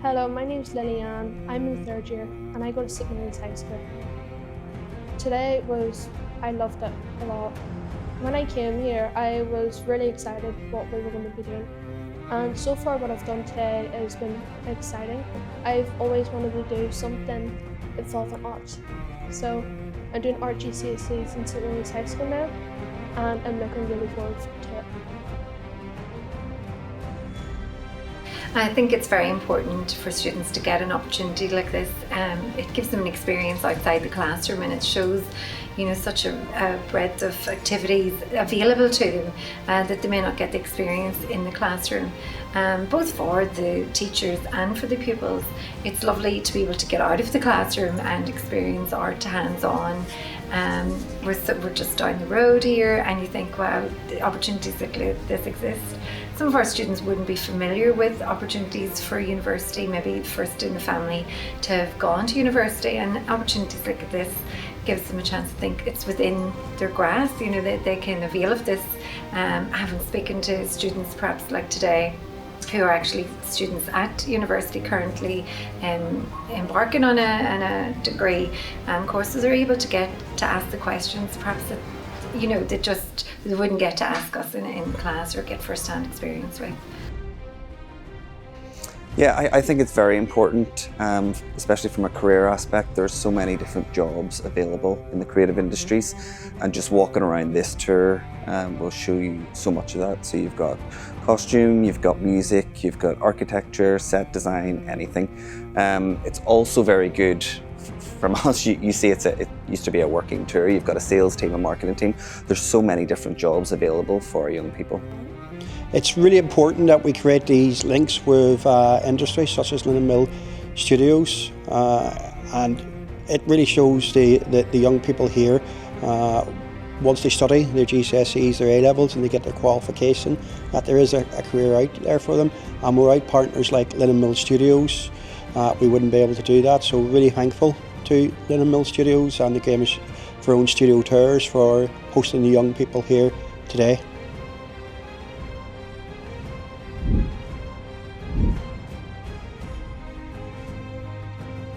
Hello, my name's Lillian. I'm in third year and I go to St. Mary's High School. I loved it a lot. When I came here, I was really excited what we were going to be doing. And so far what I've done today has been exciting. I've always wanted to do something involving art. So I'm doing art GCSEs in St. Mary's High School now, and I'm looking really forward to it. I think it's very important for students to get an opportunity like this. It gives them an experience outside the classroom, and it shows, such a breadth of activities available to them that they may not get the experience in the classroom. Both for the teachers and for the pupils, it's lovely to be able to get out of the classroom and experience art hands-on. We're just down the road here, and you think, wow, the opportunities like this exist. Some of our students wouldn't be familiar with opportunities for university, maybe first in the family to have gone to university, and opportunities like this gives them a chance to think it's within their grasp, they can avail of this. Having spoken to students perhaps like today, who are actually students at university currently embarking on a degree courses, are able to get to ask the questions perhaps that they wouldn't get to ask us in class or get first-hand experience with. Yeah, I think it's very important, especially from a career aspect. There's so many different jobs available in the creative industries, and just walking around this tour will show you so much of that. So you've got costume, you've got music, you've got architecture, set design, anything. It's also very good from us. You see, it used to be a working tour. You've got a sales team, a marketing team. There's so many different jobs available for young people. It's really important that we create these links with industry such as Linen Mill Studios, and it really shows the young people here, once they study their GCSEs, their A-levels, and they get their qualification, that there is a career out there for them. And without partners like Linen Mill Studios, we wouldn't be able to do that. So we're really thankful to Linen Mill Studios and the Game for Own Studio Tours for hosting the young people here today.